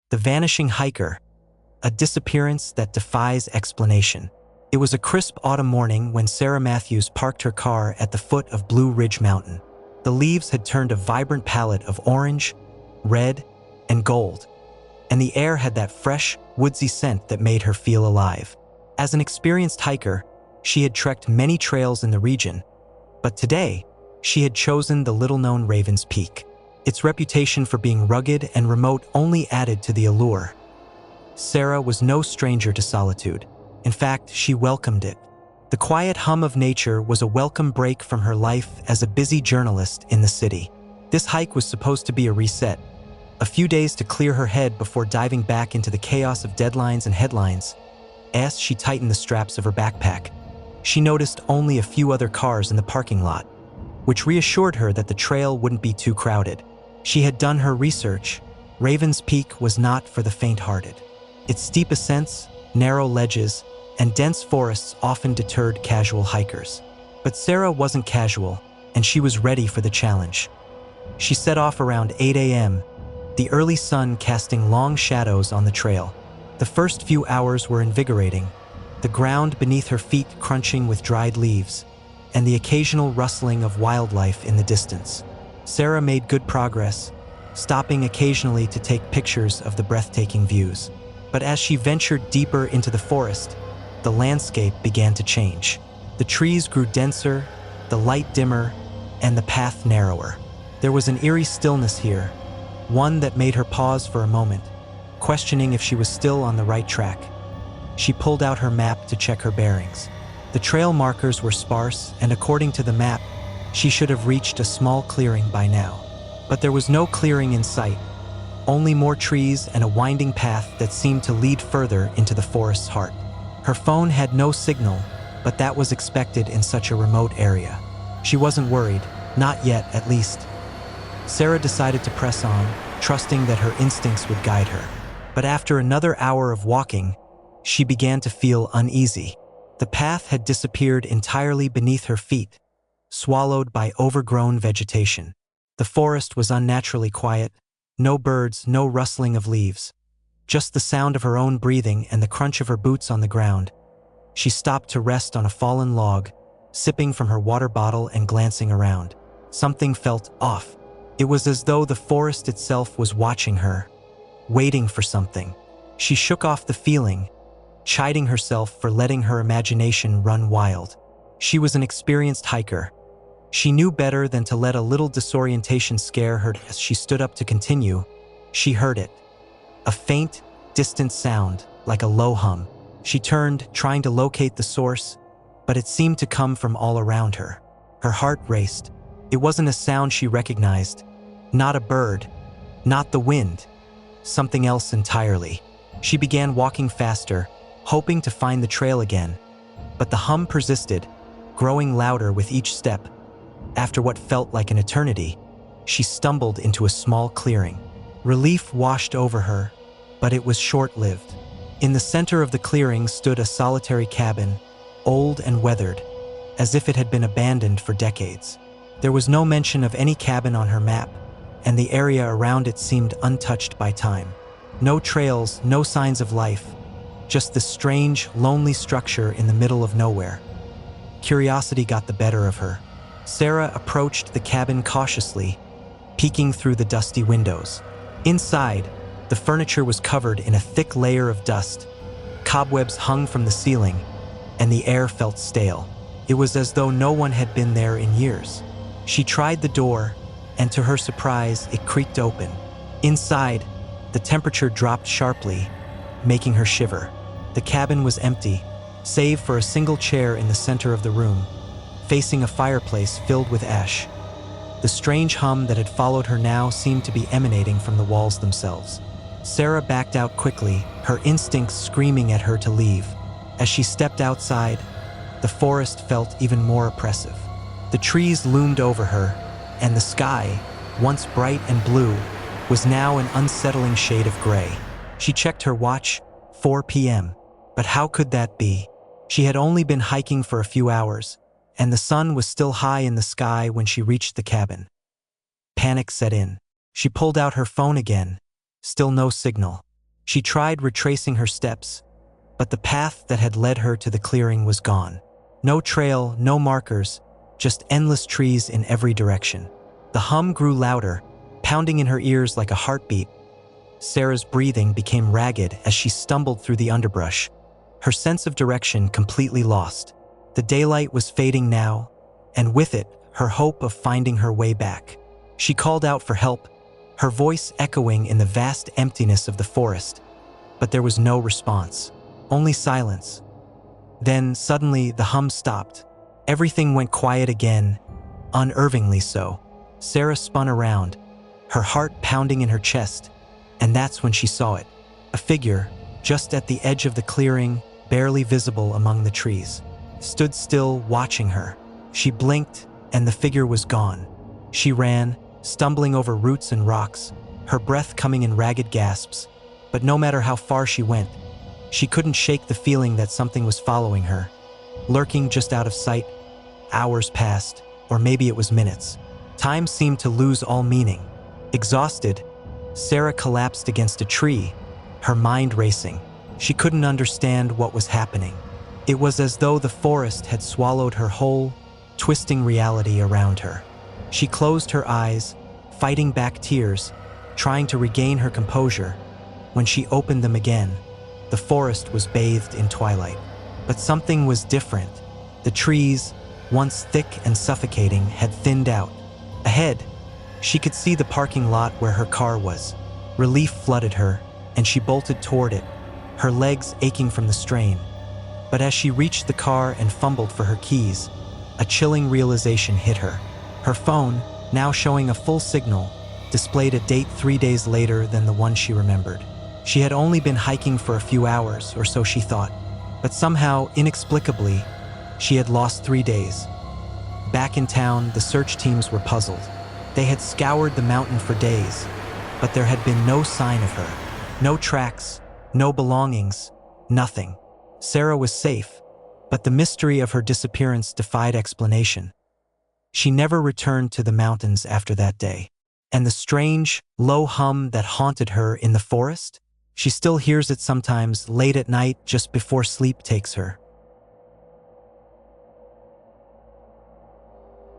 The Vanishing Hiker, a disappearance that defies explanation. It was a crisp autumn morning when Sarah Matthews parked her car at the foot of Blue Ridge Mountain. The leaves had turned a vibrant palette of orange, red, and gold, and the air had that fresh, woodsy scent that made her feel alive. As an experienced hiker, she had trekked many trails in the region, but today, she had chosen the little-known Raven's Peak. Its reputation for being rugged and remote only added to the allure. Sarah was no stranger to solitude. In fact, she welcomed it. The quiet hum of nature was a welcome break from her life as a busy journalist in the city. This hike was supposed to be a reset, a few days to clear her head before diving back into the chaos of deadlines and headlines. As she tightened the straps of her backpack, she noticed only a few other cars in the parking lot, which reassured her that the trail wouldn't be too crowded. She had done her research. Raven's Peak was not for the faint-hearted. Its steep ascents, narrow ledges, and dense forests often deterred casual hikers. But Sarah wasn't casual, and she was ready for the challenge. She set off around 8 a.m., the early sun casting long shadows on the trail. The first few hours were invigorating, the ground beneath her feet crunching with dried leaves, and the occasional rustling of wildlife in the distance. Sarah made good progress, stopping occasionally to take pictures of the breathtaking views. But as she ventured deeper into the forest, the landscape began to change. The trees grew denser, the light dimmer, and the path narrower. There was an eerie stillness here, one that made her pause for a moment, questioning if she was still on the right track. She pulled out her map to check her bearings. The trail markers were sparse, and according to the map, she should have reached a small clearing by now. But there was no clearing in sight, only more trees and a winding path that seemed to lead further into the forest's heart. Her phone had no signal, but that was expected in such a remote area. She wasn't worried, not yet at least. Sarah decided to press on, trusting that her instincts would guide her. But after another hour of walking, she began to feel uneasy. The path had disappeared entirely beneath her feet, swallowed by overgrown vegetation. The forest was unnaturally quiet, no birds, no rustling of leaves, just the sound of her own breathing and the crunch of her boots on the ground. She stopped to rest on a fallen log, sipping from her water bottle and glancing around. Something felt off. It was as though the forest itself was watching her, waiting for something. She shook off the feeling, chiding herself for letting her imagination run wild. She was an experienced hiker. She knew better than to let a little disorientation scare her. As she stood up to continue, she heard it. A faint, distant sound, like a low hum. She turned, trying to locate the source, but it seemed to come from all around her. Her heart raced. It wasn't a sound she recognized. Not a bird, not the wind, something else entirely. She began walking faster, hoping to find the trail again, but the hum persisted, growing louder with each step. After what felt like an eternity, she stumbled into a small clearing. Relief washed over her, but it was short-lived. In the center of the clearing stood a solitary cabin, old and weathered, as if it had been abandoned for decades. There was no mention of any cabin on her map, and the area around it seemed untouched by time. No trails, no signs of life, just this strange, lonely structure in the middle of nowhere. Curiosity got the better of her. Sarah approached the cabin cautiously, peeking through the dusty windows. Inside, the furniture was covered in a thick layer of dust. Cobwebs hung from the ceiling, and the air felt stale. It was as though no one had been there in years. She tried the door, and to her surprise, it creaked open. Inside, the temperature dropped sharply, making her shiver. The cabin was empty, save for a single chair in the center of the room, facing a fireplace filled with ash. The strange hum that had followed her now seemed to be emanating from the walls themselves. Sarah backed out quickly, her instincts screaming at her to leave. As she stepped outside, the forest felt even more oppressive. The trees loomed over her, and the sky, once bright and blue, was now an unsettling shade of gray. She checked her watch, 4 p.m. But how could that be? She had only been hiking for a few hours, and the sun was still high in the sky when she reached the cabin. Panic set in. She pulled out her phone again. Still no signal. She tried retracing her steps, but the path that had led her to the clearing was gone. No trail, no markers, just endless trees in every direction. The hum grew louder, pounding in her ears like a heartbeat. Sarah's breathing became ragged as she stumbled through the underbrush, her sense of direction completely lost. The daylight was fading now, and with it, her hope of finding her way back. She called out for help, her voice echoing in the vast emptiness of the forest, but there was no response, only silence. Then, suddenly, the hum stopped. Everything went quiet again, unnervingly so. Sarah spun around, her heart pounding in her chest, and that's when she saw it. A figure, just at the edge of the clearing, barely visible among the trees, stood still, watching her. She blinked, and the figure was gone. She ran, stumbling over roots and rocks, her breath coming in ragged gasps. But no matter how far she went, she couldn't shake the feeling that something was following her, lurking just out of sight. Hours passed, or maybe it was minutes. Time seemed to lose all meaning. Exhausted, Sarah collapsed against a tree, her mind racing. She couldn't understand what was happening. It was as though the forest had swallowed her whole, twisting reality around her. She closed her eyes, fighting back tears, trying to regain her composure. When she opened them again, the forest was bathed in twilight. But something was different. The trees, once thick and suffocating, had thinned out. Ahead, she could see the parking lot where her car was. Relief flooded her, and she bolted toward it, her legs aching from the strain. But as she reached the car and fumbled for her keys, a chilling realization hit her. Her phone, now showing a full signal, displayed a date 3 days later than the one she remembered. She had only been hiking for a few hours, or so she thought. But somehow, inexplicably, she had lost 3 days. Back in town, the search teams were puzzled. They had scoured the mountain for days, but there had been no sign of her. No tracks, no belongings, nothing. Sarah was safe, but the mystery of her disappearance defied explanation. She never returned to the mountains after that day. And the strange, low hum that haunted her in the forest? She still hears it sometimes, late at night, just before sleep takes her.